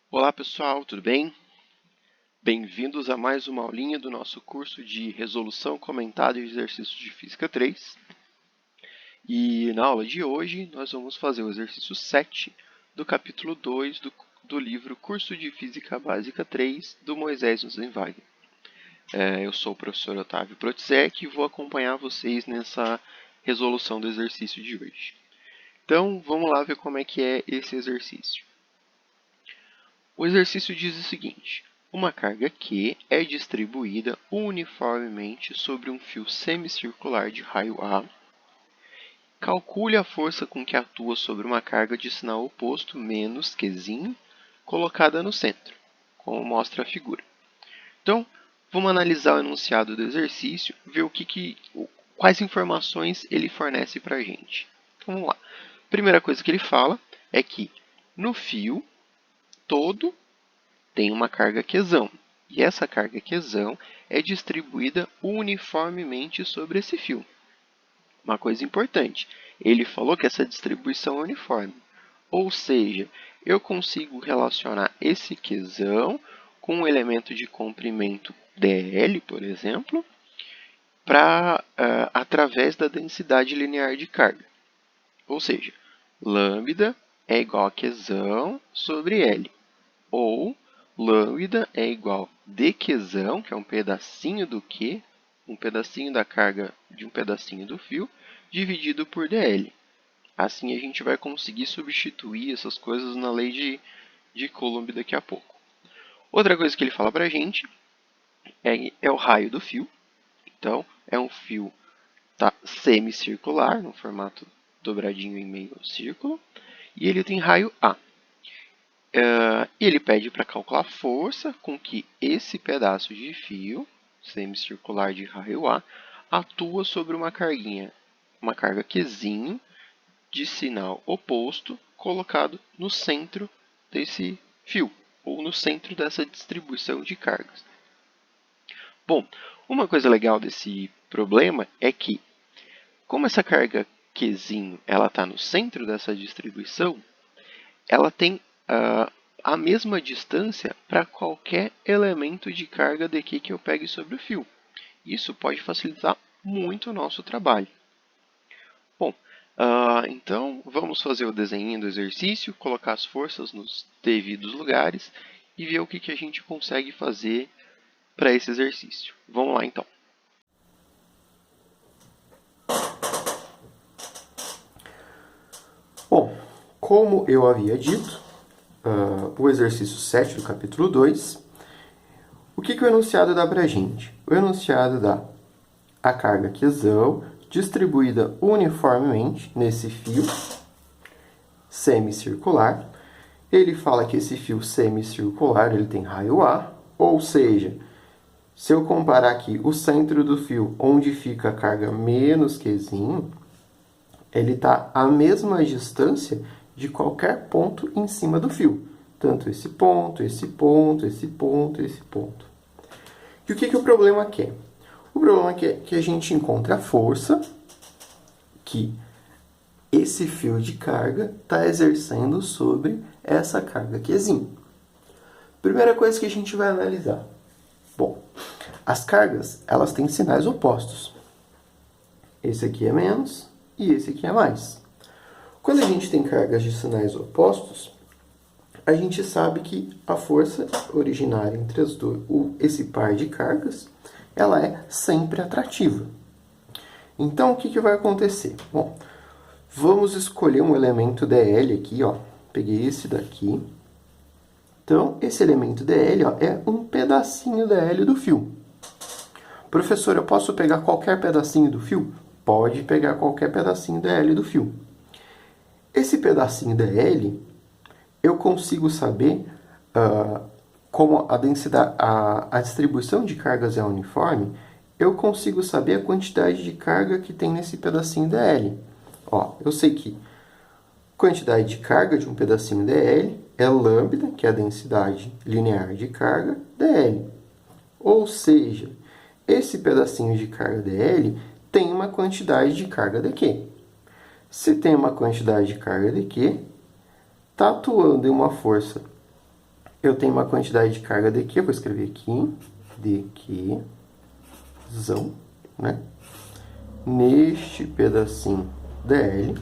Olá pessoal, tudo bem? Bem-vindos a mais uma aulinha do nosso curso de Resolução Comentada e Exercícios de Física 3. E na aula de hoje nós vamos fazer o exercício 7 do capítulo 2 do livro Curso de Física Básica 3 do Moisés Nussbaum. Eu sou o professor Otávio Protzek e vou acompanhar vocês nessa resolução do exercício de hoje. Então vamos lá ver como é que é esse exercício. O exercício diz o seguinte: uma carga Q é distribuída uniformemente sobre um fio semicircular de raio A. Calcule a força com que atua sobre uma carga de sinal oposto menos Qzinho, colocada no centro, como mostra a figura. Então, vamos analisar o enunciado do exercício, ver quais informações ele fornece para a gente. Então, vamos lá. A primeira coisa que ele fala é que no fio todo tem uma carga Qzão. E essa carga Qzão é distribuída uniformemente sobre esse fio. Uma coisa importante, ele falou que essa distribuição é uniforme. Ou seja, eu consigo relacionar esse Qzão com um elemento de comprimento dl, por exemplo, através da densidade linear de carga. Ou seja, lambda é igual a Qzão sobre L. Ou lambda é igual a dQzão, que é um pedacinho do Q, um pedacinho da carga de um pedacinho do fio, dividido por dl. Assim a gente vai conseguir substituir essas coisas na lei de Coulomb daqui a pouco. Outra coisa que ele fala para a gente é o raio do fio. Então, é um fio semicircular, no formato dobradinho em meio círculo, e ele tem raio A. E ele pede para calcular a força com que esse pedaço de fio semicircular de raio A atua sobre uma carga Qzinho de sinal oposto colocado no centro desse fio, ou no centro dessa distribuição de cargas. Bom, uma coisa legal desse problema é que, como essa carga Qzinho está no centro dessa distribuição, ela tem a mesma distância para qualquer elemento de carga dq que eu pegue sobre o fio. Isso pode facilitar muito o nosso trabalho. Bom, então vamos fazer o desenho do exercício, colocar as forças nos devidos lugares e ver o que a gente consegue fazer para esse exercício. Vamos lá então. Bom, como eu havia dito, o exercício 7 do capítulo 2, o que o enunciado dá para a gente? O enunciado dá a carga Qzão distribuída uniformemente nesse fio semicircular. Ele fala que esse fio semicircular ele tem raio A, ou seja, se eu comparar aqui o centro do fio onde fica a carga menos Qzinho, ele está à mesma distância de qualquer ponto em cima do fio. Tanto esse ponto, esse ponto, esse ponto, esse ponto. E o que o problema quer? O problema é que a gente encontre a força que esse fio de carga está exercendo sobre essa carga Qzinho. Primeira coisa que a gente vai analisar. Bom, as cargas elas têm sinais opostos. Esse aqui é menos e esse aqui é mais. Quando a gente tem cargas de sinais opostos, a gente sabe que a força originária entre esse par de cargas, ela é sempre atrativa. Então, o que vai acontecer? Bom, vamos escolher um elemento dl aqui, ó. Peguei esse daqui. Então, esse elemento dl é um pedacinho dl do fio. Professor, eu posso pegar qualquer pedacinho do fio? Pode pegar qualquer pedacinho dl do fio. Esse pedacinho dl, eu consigo saber como a densidade, a distribuição de cargas é uniforme, eu consigo saber a quantidade de carga que tem nesse pedacinho dl. Ó, eu sei que a quantidade de carga de um pedacinho dl é lambda, que é a densidade linear de carga, dl. Ou seja, esse pedacinho de carga dl tem uma quantidade de carga dq. Se tem uma quantidade de carga dq, está atuando em uma força eu tenho uma quantidade de carga dQ, eu vou escrever aqui, dQ, né? Neste pedacinho dl.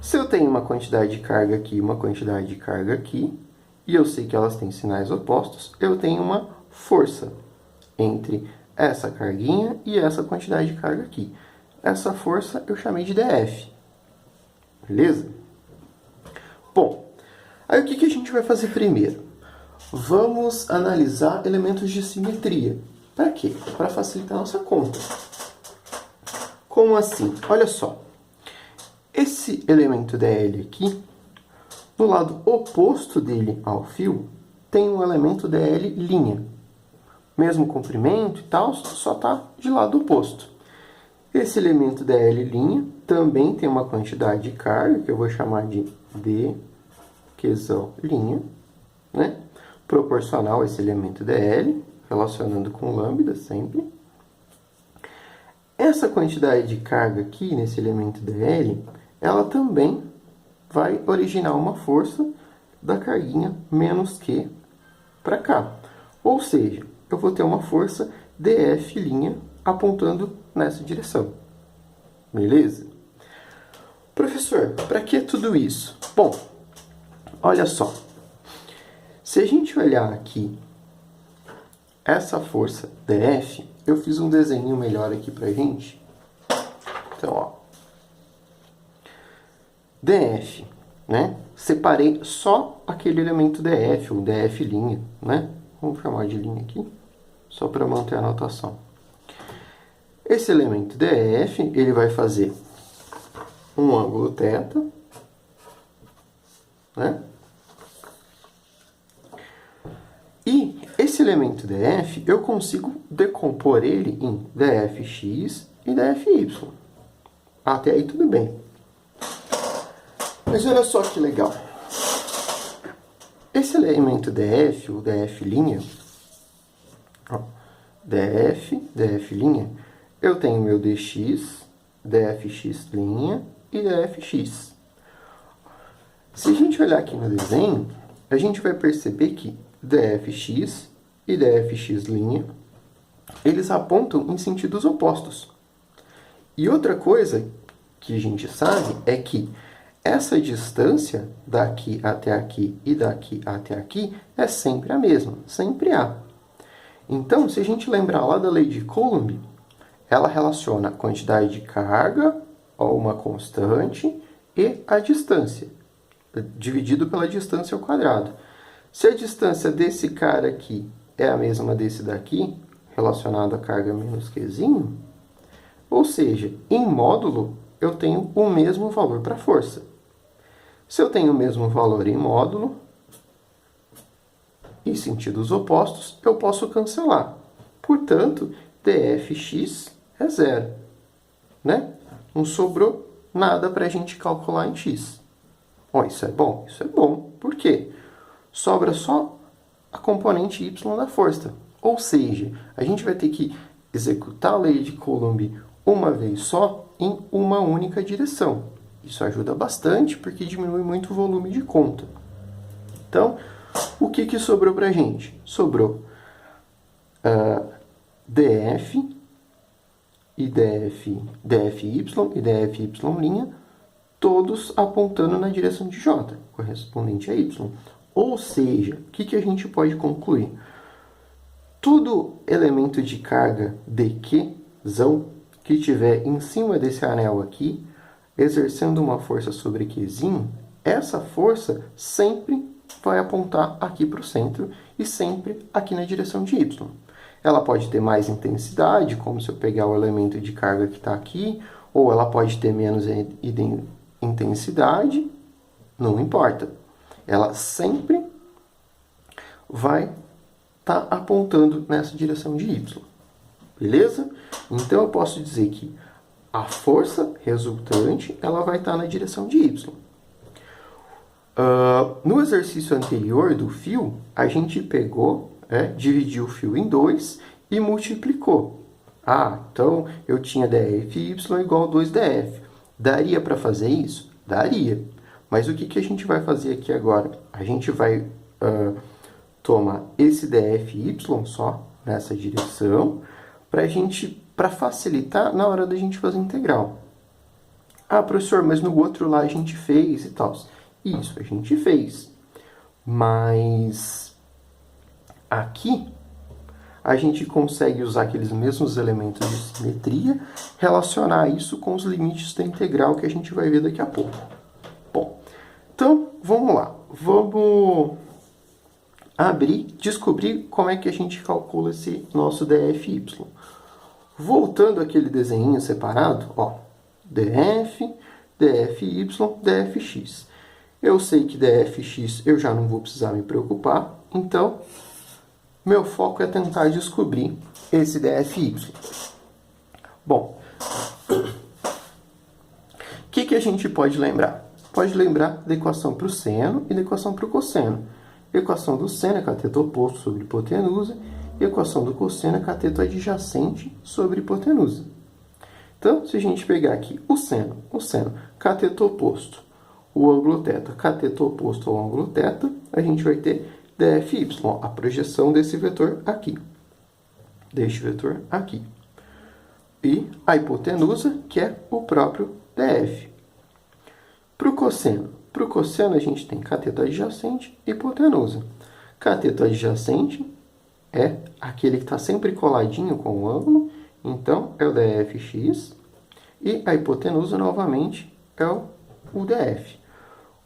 Se eu tenho uma quantidade de carga aqui e uma quantidade de carga aqui, e eu sei que elas têm sinais opostos, eu tenho uma força entre essa carguinha e essa quantidade de carga aqui. Essa força eu chamei de dF. Beleza? Bom, aí o que a gente vai fazer primeiro? Vamos analisar elementos de simetria. Para quê? Para facilitar a nossa conta. Como assim? Olha só. Esse elemento dl aqui, no lado oposto dele ao fio, tem um elemento dl'. Mesmo comprimento e tal, só está de lado oposto. Esse elemento dl' também tem uma quantidade de carga, que eu vou chamar de dQ'L', né? Proporcional a esse elemento dl, relacionando com lambda sempre. Essa quantidade de carga aqui, nesse elemento dl, ela também vai originar uma força da carguinha menos Q para cá. Ou seja, eu vou ter uma força dF' apontando nessa direção. Beleza? Professor, para que tudo isso? Bom, olha só. Se a gente olhar aqui essa força dF, eu fiz um desenho melhor aqui pra gente. Então, ó. dF, né? Separei só aquele elemento dF, ou dF', né? Vamos chamar de linha aqui, só para manter a notação. Esse elemento dF, ele vai fazer um ângulo θ, né? E esse elemento dF, eu consigo decompor ele em dfx e dfy. Até aí tudo bem. Mas olha só que legal. Esse elemento dF, o dF', dF', eu tenho meu dx, dfx' e dfx. Se a gente olhar aqui no desenho, a gente vai perceber que dfx e dfx', eles apontam em sentidos opostos. E outra coisa que a gente sabe é que essa distância daqui até aqui e daqui até aqui é sempre a mesma, sempre A. Então, se a gente lembrar lá da lei de Coulomb, ela relaciona a quantidade de carga a uma constante e a distância, dividido pela distância ao quadrado. Se a distância desse cara aqui é a mesma desse daqui, relacionado a carga menos Qzinho, ou seja, em módulo, eu tenho o mesmo valor para a força. Se eu tenho o mesmo valor em módulo e sentidos opostos, eu posso cancelar. Portanto, dfx é zero, né? Não sobrou nada para a gente calcular em x. Oh, isso é bom? Isso é bom. Por quê? Sobra só a componente y da força. Ou seja, a gente vai ter que executar a lei de Coulomb uma vez só em uma única direção. Isso ajuda bastante porque diminui muito o volume de conta. Então, o que sobrou para a gente? Sobrou df e dfy e dfy', todos apontando na direção de j, correspondente a y. Ou seja, o que a gente pode concluir? Todo elemento de carga dQzão que estiver em cima desse anel aqui, exercendo uma força sobre Qzinho, essa força sempre vai apontar aqui para o centro e sempre aqui na direção de y. Ela pode ter mais intensidade, como se eu pegar o elemento de carga que está aqui, ou ela pode ter menos intensidade, não importa. Ela sempre vai estar apontando nessa direção de y. Beleza? Então, eu posso dizer que a força resultante ela vai estar na direção de y. No exercício anterior do fio, a gente pegou, dividiu o fio em 2 e multiplicou. Então eu tinha dfy igual a 2df. Daria para fazer isso? Daria. Mas o que a gente vai fazer aqui agora? A gente vai tomar esse dfy só nessa direção, para facilitar na hora da gente fazer integral. Ah, professor, mas no outro lá a gente fez e tal. Isso, a gente fez. Mas aqui a gente consegue usar aqueles mesmos elementos de simetria, relacionar isso com os limites da integral que a gente vai ver daqui a pouco. Bom, então vamos lá. Vamos abrir, descobrir como é que a gente calcula esse nosso dfy. Voltando àquele desenho separado, ó, df, dfy, dfx. Eu sei que dfx eu já não vou precisar me preocupar, então meu foco é tentar descobrir esse dfy. Bom, o que a gente pode lembrar? Pode lembrar da equação para o seno e da equação para o cosseno. A equação do seno é cateto oposto sobre hipotenusa, e a equação do cosseno é cateto adjacente sobre hipotenusa. Então, se a gente pegar aqui o seno, cateto oposto, o ângulo θ, cateto oposto ao ângulo θ, a gente vai ter dfy, a projeção desse vetor aqui. Deste vetor aqui. E a hipotenusa, que é o próprio df. Para o cosseno a gente tem cateto adjacente e hipotenusa. Cateto adjacente é aquele que está sempre coladinho com o ângulo, então é o dfx. E a hipotenusa, novamente, é o df.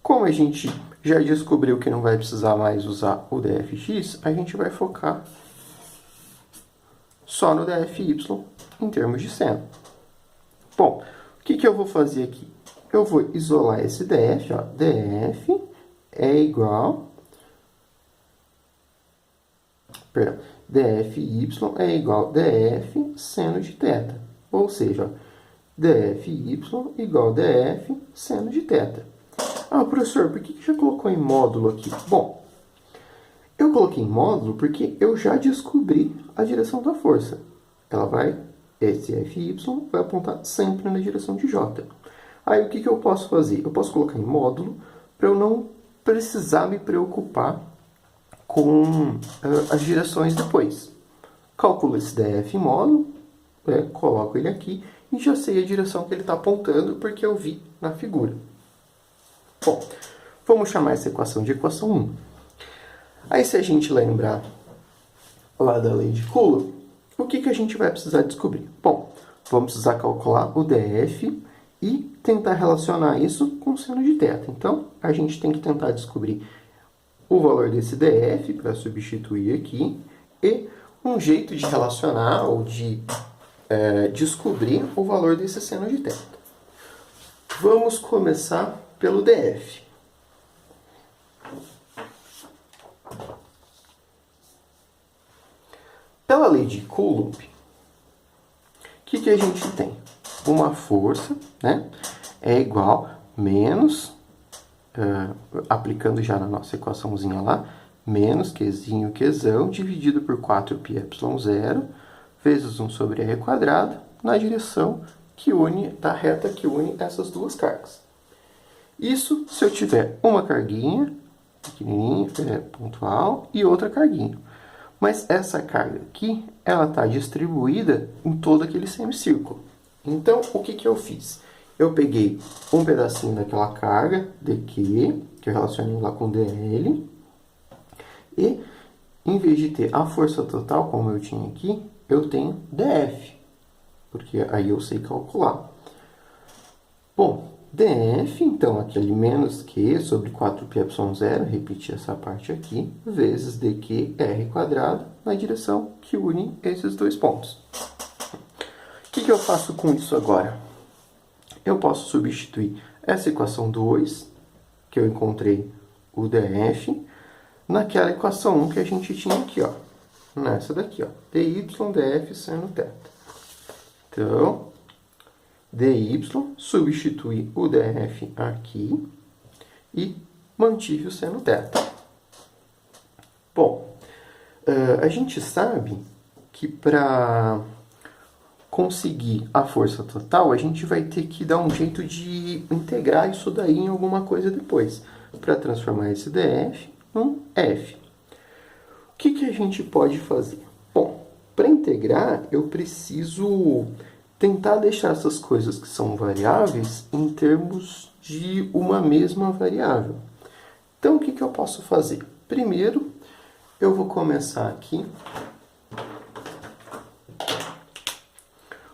Como a gente já descobriu que não vai precisar mais usar o dfx, a gente vai focar só no dfy em termos de seno. Bom, o que eu vou fazer aqui? Eu vou isolar esse df, ó. df é igual... Perdão. dfy é igual a df seno de θ. Ou seja, ó, dfy igual a df seno de θ. Ah, professor, por que já colocou em módulo aqui? Bom, eu coloquei em módulo porque eu já descobri a direção da força. Esse fy vai apontar sempre na direção de j. Aí o que eu posso fazer? Eu posso colocar em módulo para eu não precisar me preocupar com as direções depois. Calculo esse df em módulo, coloco ele aqui e já sei a direção que ele está apontando porque eu vi na figura. Bom, vamos chamar essa equação de equação 1. Aí se a gente lembrar lá da lei de Coulomb, o que a gente vai precisar descobrir? Bom, vamos precisar calcular o df e tentar relacionar isso com o seno de θ. Então, a gente tem que tentar descobrir o valor desse df para substituir aqui e um jeito de relacionar ou de descobrir o valor desse seno de θ. Vamos começar pelo df. Pela lei de Coulomb, o que a gente tem? Uma força, né, é igual menos, aplicando já na nossa equaçãozinha lá, menos Qzinho Qzão dividido por 4πε0 vezes 1 sobre r quadrado na direção da reta que une essas duas cargas. Isso se eu tiver uma carguinha pequenininha, pontual, e outra carguinha. Mas essa carga aqui, ela está distribuída em todo aquele semicírculo. Então, o que eu fiz? Eu peguei um pedacinho daquela carga, dq, que eu relacionei lá com dl, e em vez de ter a força total, como eu tinha aqui, eu tenho df, porque aí eu sei calcular. Bom, df, então, aquele menos q sobre 4πε0, repetir essa parte aqui, vezes dq r quadrado na direção que une esses dois pontos. O que eu faço com isso agora? Eu posso substituir essa equação 2, que eu encontrei o df, naquela equação 1 que a gente tinha aqui, ó. Nessa daqui, ó. dy df seno θ. Então, dy, substitui o df aqui e mantive o seno θ. Bom, a gente sabe que para conseguir a força total, a gente vai ter que dar um jeito de integrar isso daí em alguma coisa depois, para transformar esse df num f. que a gente pode fazer? Bom, para integrar, eu preciso tentar deixar essas coisas que são variáveis em termos de uma mesma variável. Então, o que eu posso fazer? Primeiro, eu vou começar aqui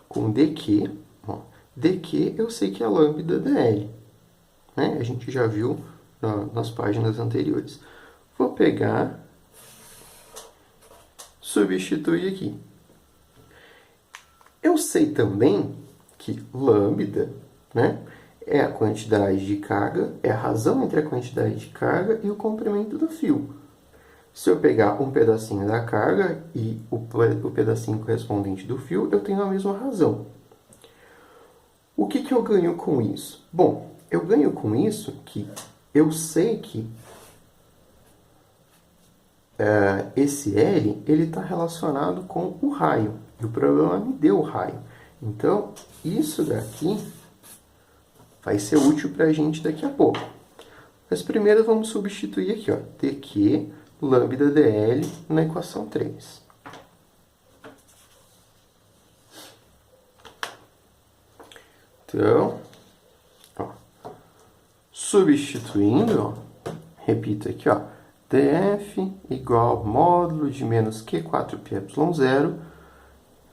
com dq. Ó, dq eu sei que é lambda dl. Né? A gente já viu nas páginas anteriores. Vou pegar, substituir aqui. Eu sei também que lambda, né, é a quantidade de carga, é a razão entre a quantidade de carga e o comprimento do fio. Se eu pegar um pedacinho da carga e o pedacinho correspondente do fio, eu tenho a mesma razão. O que eu ganho com isso? Bom, eu ganho com isso que eu sei que esse L está relacionado com o raio. E o problema me deu o raio. Então, isso daqui vai ser útil para a gente daqui a pouco. Mas primeiro vamos substituir aqui, ó, dq lambda dl na equação 3. Então, ó, substituindo, ó, repito aqui, ó, df igual módulo de menos q4πε0,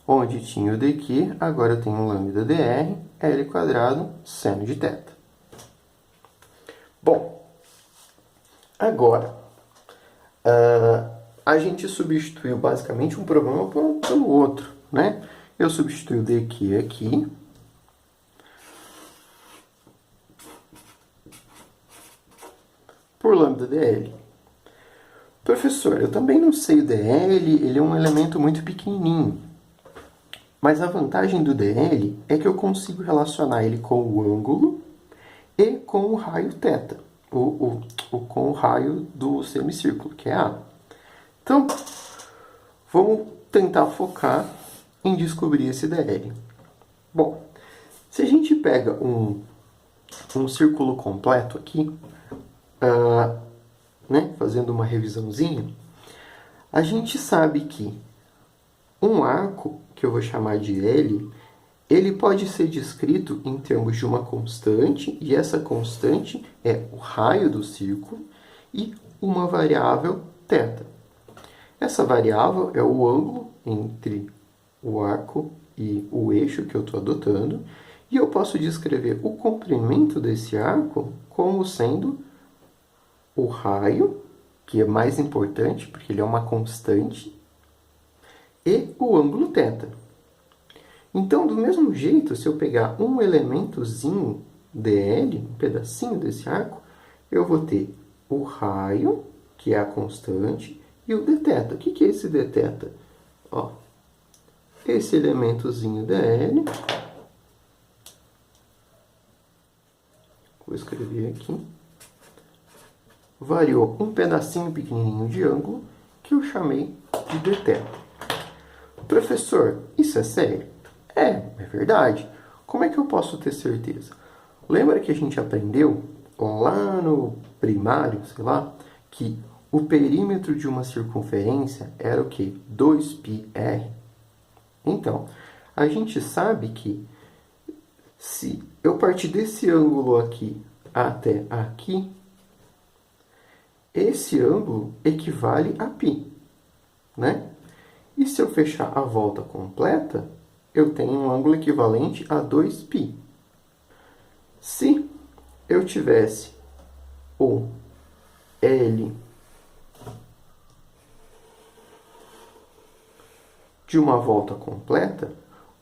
onde tinha o dq, agora eu tenho um lambda dr, L quadrado, seno de θ. Bom, agora, a gente substituiu basicamente um problema pelo outro, né? Eu substituí o dq aqui, por lambda dl. Professor, eu também não sei o dl, ele é um elemento muito pequenininho. Mas a vantagem do dl é que eu consigo relacionar ele com o ângulo e com o raio θ, com o raio do semicírculo, que é A. Então, vamos tentar focar em descobrir esse dl. Bom, se a gente pega um círculo completo aqui, né, fazendo uma revisãozinha, a gente sabe que um arco, que eu vou chamar de L, ele pode ser descrito em termos de uma constante, e essa constante é o raio do círculo, e uma variável θ. Essa variável é o ângulo entre o arco e o eixo que eu estou adotando, e eu posso descrever o comprimento desse arco como sendo o raio, que é mais importante, porque ele é uma constante, e o ângulo θ. Então, do mesmo jeito, se eu pegar um elementozinho dl, um pedacinho desse arco, eu vou ter o raio, que é a constante, e o dθ. O que é esse dθ? Ó, esse elementozinho dl, vou escrever aqui, variou um pedacinho pequenininho de ângulo, que eu chamei de dθ. Professor, isso é sério? É verdade. Como é que eu posso ter certeza? Lembra que a gente aprendeu lá no primário, sei lá, que o perímetro de uma circunferência era o quê? 2πr. Então, a gente sabe que se eu partir desse ângulo aqui até aqui, esse ângulo equivale a π, né? E se eu fechar a volta completa, eu tenho um ângulo equivalente a 2π. Se eu tivesse o L de uma volta completa,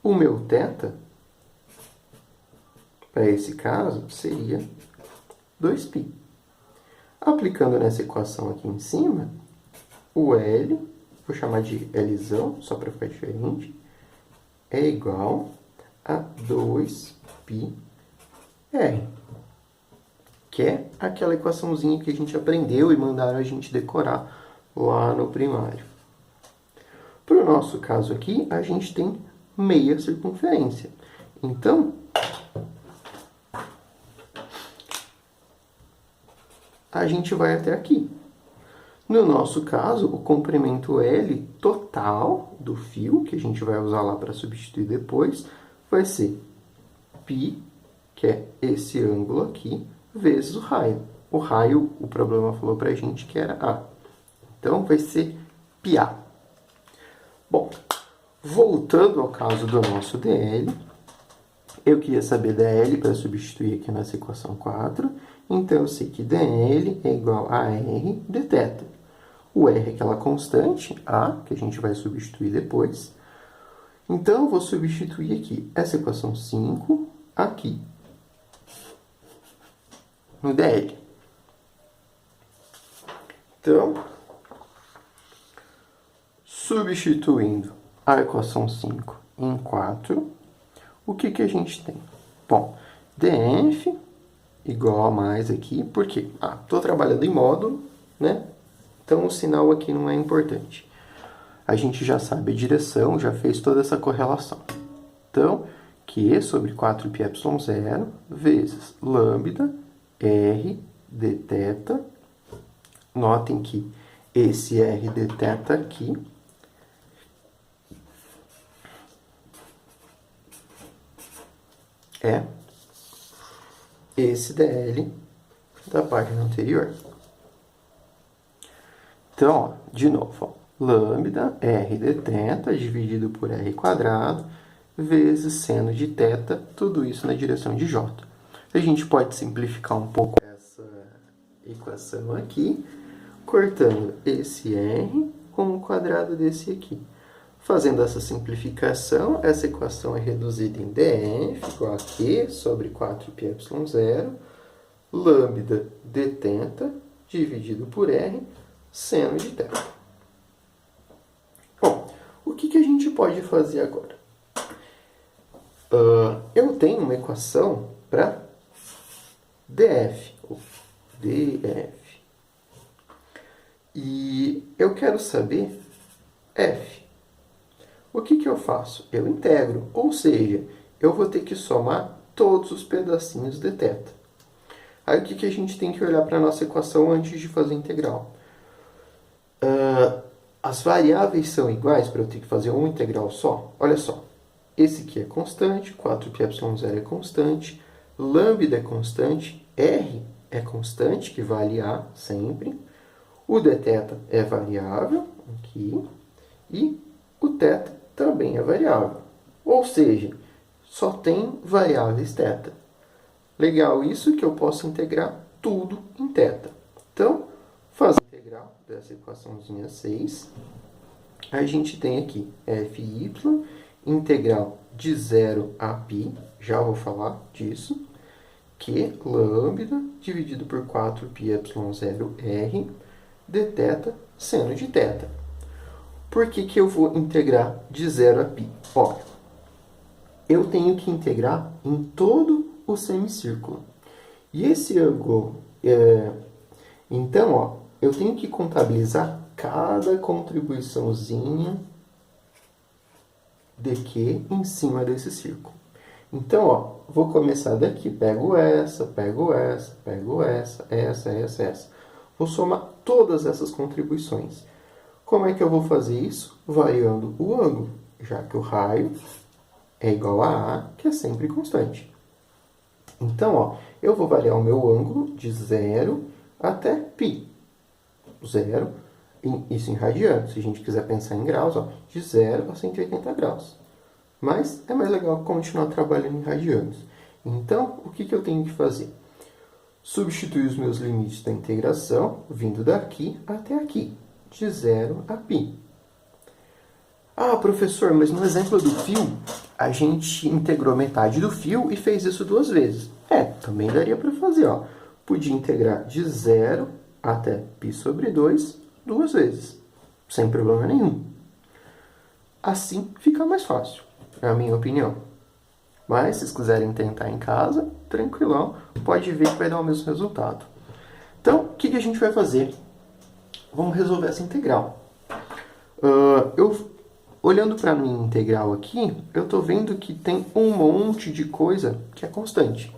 o meu θ, para esse caso, seria 2π. Aplicando nessa equação aqui em cima, o L, vou chamar de Lzão, só para ficar diferente, é igual a 2πr, que é aquela equaçãozinha que a gente aprendeu e mandaram a gente decorar lá no primário. Para o nosso caso aqui, a gente tem meia circunferência. Então, a gente vai até aqui. No nosso caso, o comprimento L total do fio, que a gente vai usar lá para substituir depois, vai ser π, que é esse ângulo aqui, vezes o raio. O raio, o problema falou para a gente que era A. Então, vai ser πA. Bom, voltando ao caso do nosso DL, eu queria saber DL para substituir aqui nessa equação 4. Então, eu sei que DL é igual a R dθ. O R é aquela constante, A, que a gente vai substituir depois. Então, eu vou substituir aqui essa equação 5 aqui, no DL. Então, substituindo a equação 5 em 4, o que a gente tem? Bom, df igual a mais aqui, por quê? Estou trabalhando em módulo, né? Então o sinal aqui não é importante. A gente já sabe a direção, já fez toda essa correlação. Então, Q sobre 4πε0 vezes lambda r dθ. Notem que esse r dθ aqui é esse dl da página anterior. Então, ó, de novo, ó, lambda r dθ dividido por r quadrado vezes seno de θ, tudo isso na direção de j. A gente pode simplificar um pouco essa equação aqui, cortando esse r com o quadrado desse aqui. Fazendo essa simplificação, essa equação é reduzida em df igual a q sobre 4πε0, lambda dθ dividido por r, seno de θ. Bom, o que a gente pode fazer agora? Eu tenho uma equação para df, ou df. E eu quero saber f. O que eu faço? Eu integro, ou seja, eu vou ter que somar todos os pedacinhos de θ. Aí o que a gente tem que olhar para a nossa equação antes de fazer a integral? As variáveis são iguais para eu ter que fazer uma integral só? Olha só, esse aqui é constante, 4πε0 é constante, lambda é constante, r é constante, que vale A sempre, o dθ é variável, aqui, e o θ também é variável. Ou seja, só tem variáveis θ. Legal isso que eu posso integrar tudo em θ. Então, fazendo a integral dessa equaçãozinha 6, a gente tem aqui fy, integral de 0 a π, já vou falar disso, que lambda dividido por 4πε0r dθ seno de θ. Por que eu vou integrar de 0 a π? Olha, eu tenho que integrar em todo o semicírculo. E esse ângulo, então, ó, eu tenho que contabilizar cada contribuiçãozinha de Q em cima desse círculo. Então, ó, vou começar daqui. Pego essa, pego essa, pego essa, essa. Vou somar todas essas contribuições. Como é que eu vou fazer isso? Variando o ângulo, já que o raio é igual a A, que é sempre constante. Então, ó, eu vou variar o meu ângulo de 0 até π. 0, isso em radianos. Se a gente quiser pensar em graus, ó, de 0 a 180 graus. Mas é mais legal continuar trabalhando em radianos. Então, o que eu tenho que fazer? Substituir os meus limites da integração, vindo daqui até aqui, de 0 a π. Professor, mas no exemplo do fio, a gente integrou metade do fio e fez isso 2 vezes. Também daria para fazer, ó. Podia integrar de 0 até π sobre 2, 2 vezes, sem problema nenhum. Assim fica mais fácil, é a minha opinião. Mas, se vocês quiserem tentar em casa, tranquilão, pode ver que vai dar o mesmo resultado. Então, o que a gente vai fazer? Vamos resolver essa integral. Olhando para a minha integral aqui, eu estou vendo que tem um monte de coisa que é constante.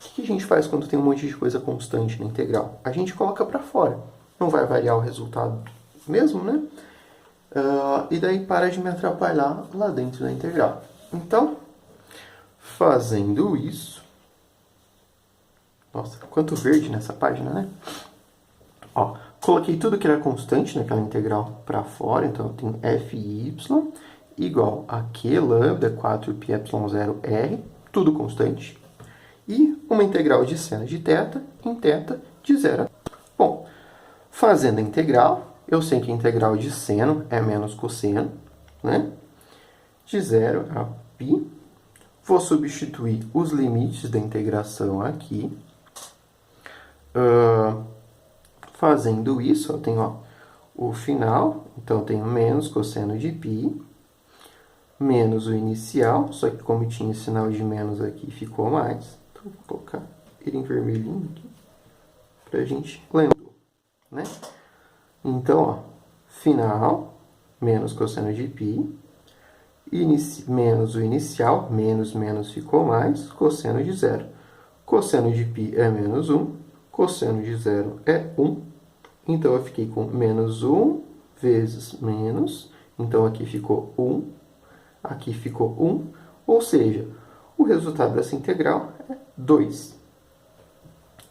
O que a gente faz quando tem um monte de coisa constante na integral? A gente coloca para fora. não vai variar o resultado mesmo, né? E daí para de me atrapalhar lá dentro da integral. Então, fazendo isso... Nossa, quanto verde nessa página, né? Ó, coloquei tudo que era constante naquela integral para fora, então eu tenho FY igual a Q lambda 4πε0r, tudo constante, e uma integral de seno de θ em θ de 0 a... Bom, fazendo a integral, eu sei que a integral de seno é menos cosseno, né? De 0 a π. Vou substituir os limites da integração aqui. Fazendo isso, eu tenho ó, o final, então eu tenho menos cosseno de π, menos o inicial, só que como tinha sinal de menos aqui, ficou mais. Então, vou colocar ele em vermelhinho aqui, para a gente lembrar, né? Então, ó, final, menos cosseno de π, menos o inicial, menos ficou mais, cosseno de 0. Cosseno de π é menos 1, cosseno de 0 é 1, então eu fiquei com menos 1 vezes menos, então aqui ficou 1, aqui ficou 1, ou seja, o resultado dessa integral é 2.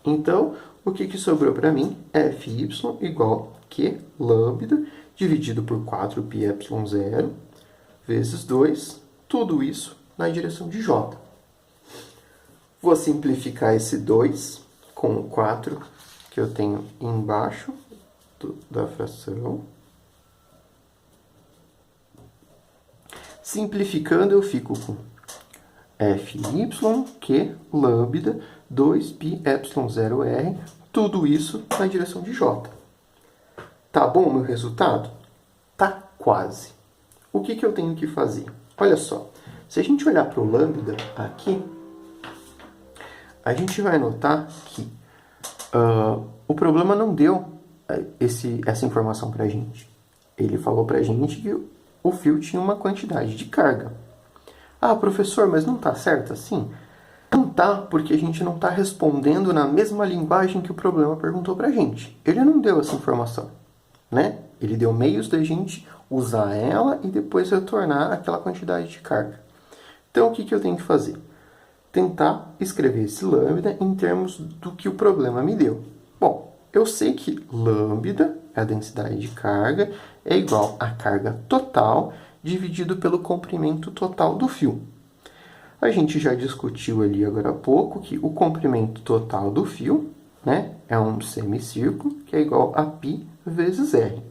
Então, o que sobrou para mim? Fy igual a Q lambda dividido por 4πε0 vezes 2, tudo isso na direção de J. Vou simplificar esse 2 com o 4 que eu tenho embaixo da fração. Simplificando, eu fico com Fy, Q, lambda, 2πε0r, tudo isso na direção de J. Tá bom o meu resultado? Tá quase. O que eu tenho que fazer? Olha só, se a gente olhar para o lambda aqui, a gente vai notar que o problema não deu essa informação para a gente. Ele falou para a gente que o fio tinha uma quantidade de carga. Ah, professor, mas não está certo assim? Não está, porque a gente não está respondendo na mesma linguagem que o problema perguntou para a gente. Ele não deu essa informação, né? Ele deu meios da gente usar ela e depois retornar aquela quantidade de carga. Então, o que eu tenho que fazer? Tentar escrever esse lambda em termos do que o problema me deu. Bom, eu sei que lambda, a densidade de carga, é igual à carga total dividido pelo comprimento total do fio. A gente já discutiu ali agora há pouco que o comprimento total do fio, né, é um semicírculo, que é igual a π vezes r.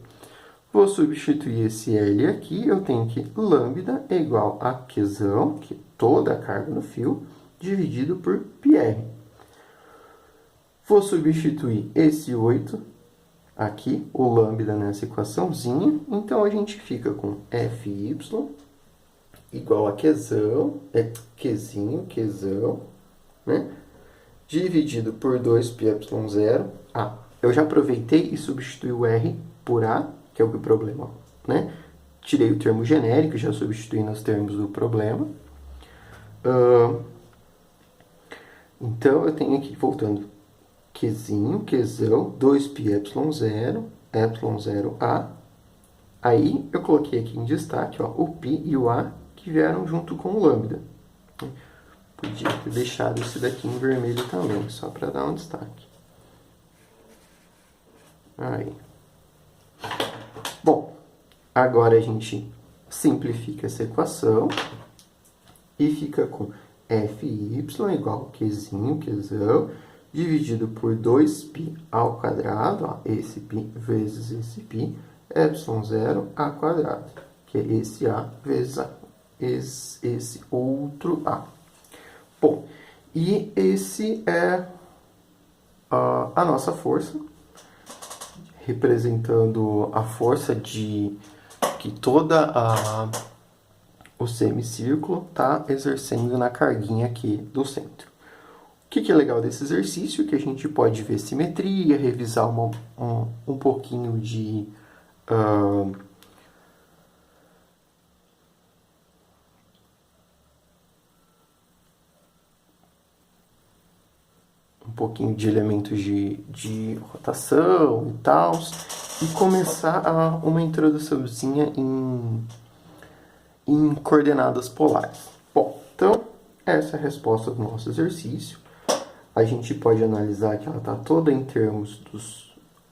Vou substituir esse L aqui, eu tenho que lambda é igual a Qzão, que é toda a carga no fio, dividido por πr. Vou substituir esse 8 aqui, o lambda nessa equaçãozinha, então a gente fica com Fy igual a Qzão, Qzão, né? Dividido por 2πε0. Eu já aproveitei e substituí o R por A, que é o problema, né? Tirei o termo genérico, já substituí nos termos do problema. Então, eu tenho aqui, voltando, Qzão, 2πε0, ε0A. Aí, eu coloquei aqui em destaque ó, o π e o A, que vieram junto com o lambda. Podia ter deixado esse daqui em vermelho também, só para dar um destaque. Aí. Bom, agora a gente simplifica essa equação e fica com Fy igual a Qzão, dividido por 2π ao quadrado, ó, esse π vezes esse π, ε0 a quadrado, que é esse A vezes A, esse outro A. Bom, e esse é a nossa força, representando a força de que toda o semicírculo está exercendo na carguinha aqui do centro. O que é legal desse exercício? Que a gente pode ver simetria, revisar um pouquinho de pouquinho de elementos de rotação e tal, e começar uma introduçãozinha em coordenadas polares. Bom, então, essa é a resposta do nosso exercício. A gente pode analisar que ela está toda em termos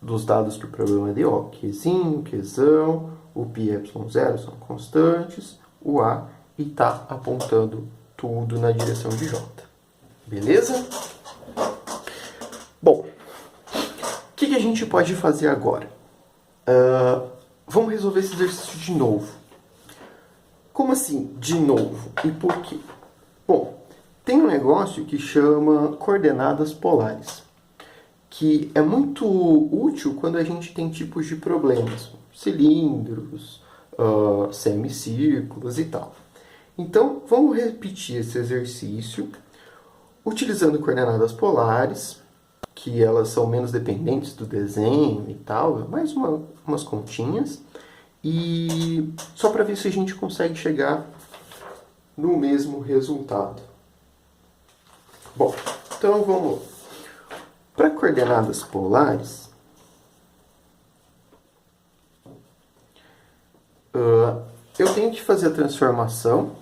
dos dados que o problema deu. Ó, Qzinho, Qzão, o π e ε0 são constantes, o A, e está apontando tudo na direção de J. Beleza? Bom, o que a gente pode fazer agora? Vamos resolver esse exercício de novo. Como assim, de novo? E por quê? Bom, tem um negócio que chama coordenadas polares, que é muito útil quando a gente tem tipos de problemas, cilindros, semicírculos e tal. Então, vamos repetir esse exercício utilizando coordenadas polares, que elas são menos dependentes do desenho e tal, mais umas continhas, e só para ver se a gente consegue chegar no mesmo resultado. Bom, então vamos lá. Para coordenadas polares, eu tenho que fazer a transformação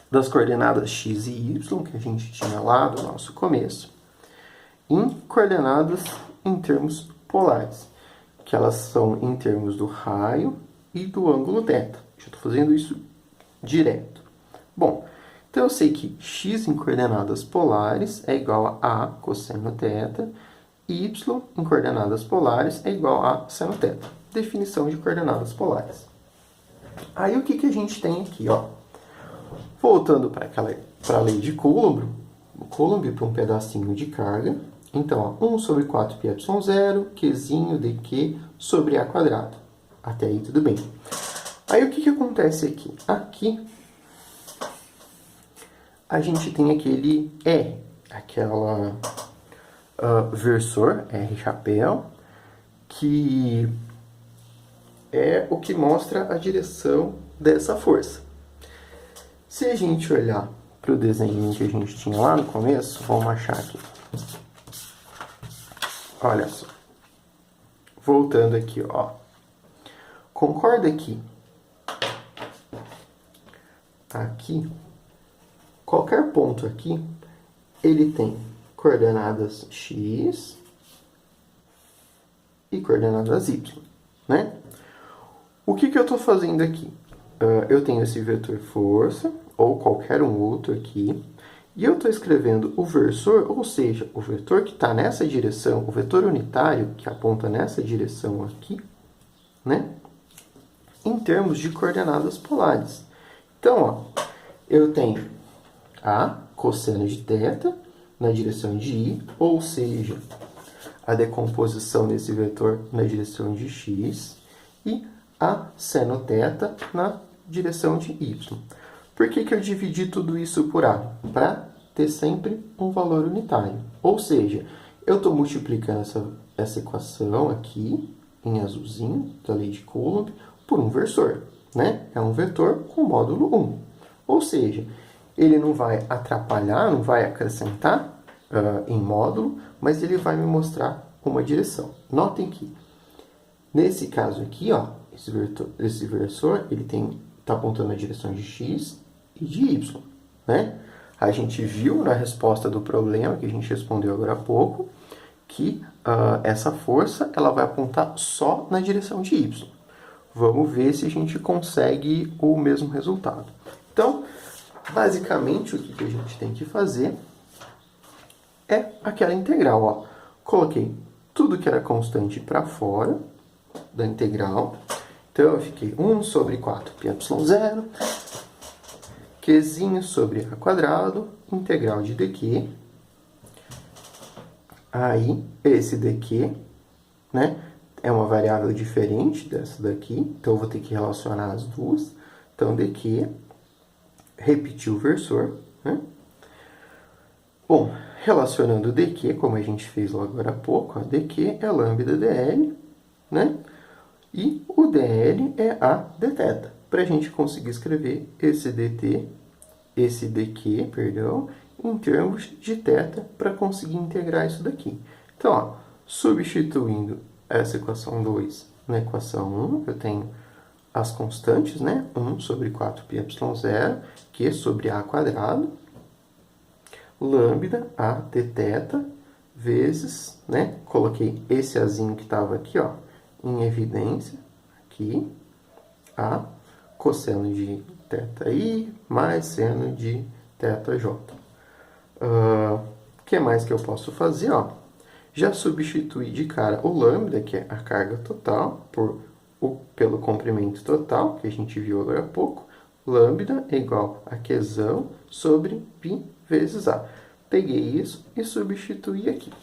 das coordenadas x e y, que a gente tinha lá do nosso começo, em coordenadas em termos polares, que elas são em termos do raio e do ângulo θ. Já estou fazendo isso direto. Bom, então eu sei que x em coordenadas polares é igual a A cosseno θ, e y em coordenadas polares é igual a seno θ. Definição de coordenadas polares. Aí o que a gente tem aqui, ó? Voltando para a lei de Coulomb, para um pedacinho de carga. Então, ó, 1 sobre 4 πε0, Qzinho dq sobre A quadrado. Até aí tudo bem. Aí o que acontece aqui? Aqui a gente tem aquele R, aquela versor, R chapéu, que é o que mostra a direção dessa força. Se a gente olhar para o desenho que a gente tinha lá no começo, vamos achar aqui. Olha só. Voltando aqui, ó. Concorda que aqui, qualquer ponto aqui, ele tem coordenadas x e coordenadas y, né? O que eu estou fazendo aqui? Eu tenho esse vetor força, ou qualquer um outro aqui, e eu estou escrevendo o versor, ou seja, o vetor que está nessa direção, o vetor unitário que aponta nessa direção aqui, né? Em termos de coordenadas polares. Então, ó, eu tenho A cosseno de θ na direção de I, ou seja, a decomposição desse vetor na direção de x, e A seno θ na direção de y. Por que eu dividi tudo isso por A? Para ter sempre um valor unitário. Ou seja, eu estou multiplicando essa equação aqui, em azulzinho, da lei de Coulomb, por um versor, né? É um vetor com módulo 1. Ou seja, ele não vai atrapalhar, não vai acrescentar em módulo, mas ele vai me mostrar uma direção. Notem que, nesse caso aqui, ó, esse versor, ele está apontando a direção de x e de y, né? A gente viu na resposta do problema, que a gente respondeu agora há pouco, que essa força ela vai apontar só na direção de y. Vamos ver se a gente consegue o mesmo resultado. Então, basicamente, o que a gente tem que fazer é aquela integral. Ó. Coloquei tudo que era constante para fora da integral. Então, eu fiquei 1 sobre 4 πε0, Qzinho sobre A quadrado, integral de dq. Aí, esse dq, né, é uma variável diferente dessa daqui, então eu vou ter que relacionar as duas. Então, dq, repetir o versor, né? Bom, relacionando o dq, como a gente fez lá agora há pouco, ó, dq é lambda dl, né? E o dl é a dθ. Para a gente conseguir escrever esse dq, em termos de θ para conseguir integrar isso daqui. Então, ó, substituindo essa equação 2 na equação 1, eu tenho as constantes, né? 1 sobre 4πy0, Q sobre a quadrado, lambda a de θ, vezes, né? Coloquei esse azinho que estava aqui, ó, em evidência, aqui, a cosseno de θi mais seno de θj. Que mais que eu posso fazer, ó? Já substituí de cara o lambda, que é a carga total, pelo comprimento total, que a gente viu agora há pouco. Lambda é igual a Qzão sobre π vezes A. Peguei isso e substituí aqui.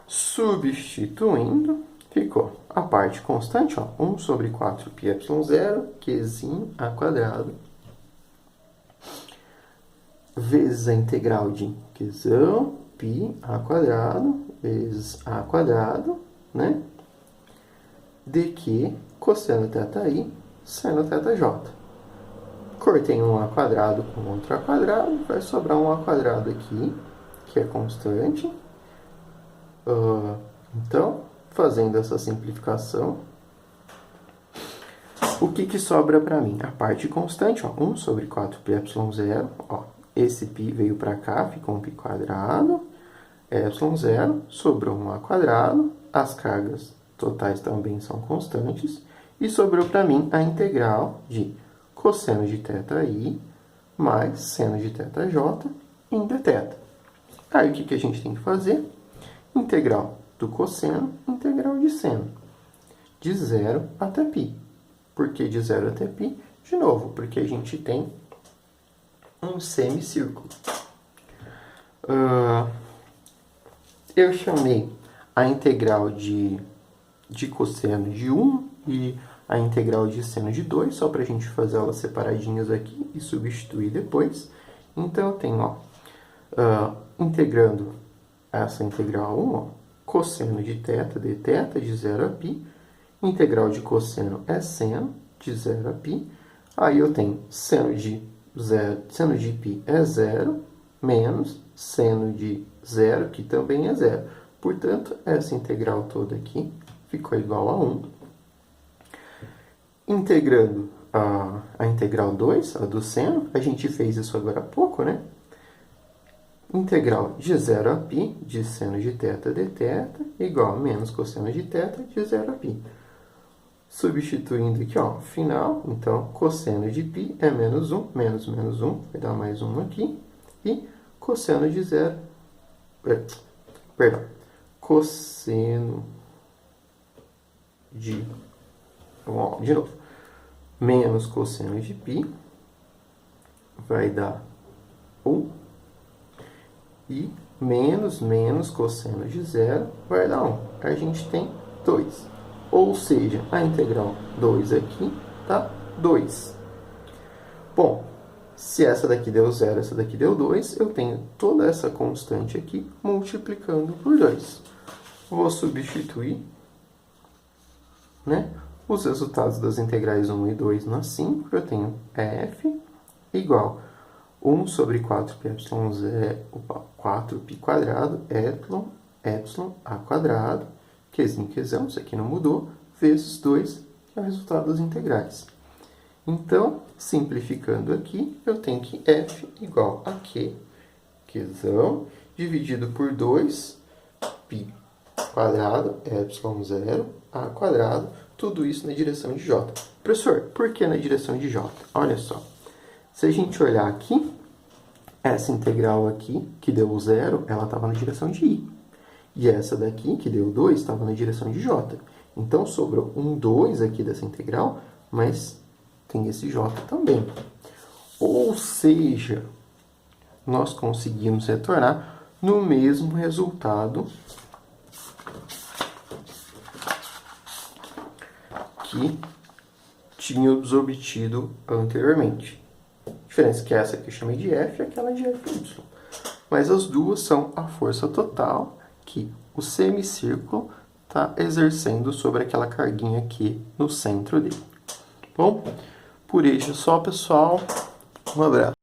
Substituindo, ficou a parte constante, ó, 1 sobre 4πy0, Qzinho a quadrado, vezes a integral de Qzão, π a quadrado, vezes a quadrado, né? De Q cosseno θi, seno θj. Cortei um a quadrado com outro a quadrado, vai sobrar um a quadrado aqui, que é constante. Então, fazendo essa simplificação, o que sobra para mim? A parte constante, ó, 1 sobre 4πy0, ó, esse π veio para cá, ficou um π quadrado, ε0, sobrou um a quadrado, as cargas totais também são constantes, e sobrou para mim a integral de cosseno de θi mais seno de θj em dθ. Aí o que a gente tem que fazer? Integral do cosseno, integral de seno, de 0 até π. Por que de 0 até π? De novo, porque a gente tem um semicírculo. Eu chamei a integral de cosseno de 1 e a integral de seno de 2, só para a gente fazer elas separadinhas aqui e substituir depois. Então, eu tenho, ó, integrando essa integral 1, ó, cosseno de θ dθ de 0 a π, integral de cosseno é seno de 0 a π, aí eu tenho seno de π é 0, menos seno de 0, que também é 0. Portanto, essa integral toda aqui ficou igual a 1. Integrando a integral 2, a do seno, a gente fez isso agora há pouco, né? Integral de 0 a π de seno de θ dθ igual a menos cosseno de θ de 0 a π. Substituindo aqui, ó, final, então, cosseno de π é menos 1, menos 1, vai dar mais 1 aqui, e cosseno de 0, cosseno de, vamos lá, de novo, menos cosseno de π vai dar 1, e menos cosseno de 0 vai dar 1. A gente tem 2. Ou seja, a integral 2 aqui tá 2. Bom, se essa daqui deu 0, essa daqui deu 2, eu tenho toda essa constante aqui multiplicando por 2. Vou substituir, né, os resultados das integrais 1 e 2 na simples. Eu tenho f igual 1 sobre 4πy0, 4π quadrado, epsilon a quadrado, Qzinho, Qzão, isso aqui não mudou, vezes 2, que é o resultado das integrais. Então, simplificando aqui, eu tenho que f igual a Qzão, dividido por 2, π quadrado, ε0, a quadrado, tudo isso na direção de j. Professor, por que na direção de j? Olha só, se a gente olhar aqui, essa integral aqui, que deu 0, ela estava na direção de i. E essa daqui, que deu 2, estava na direção de j. Então, sobrou um 2 aqui dessa integral, mas tem esse j também. Ou seja, nós conseguimos retornar no mesmo resultado que tínhamos obtido anteriormente. A diferença é que essa que eu chamei de f é aquela de fy. Mas as duas são a força total que o semicírculo está exercendo sobre aquela carguinha aqui no centro dele. Bom, por hoje é só, pessoal. Um abraço.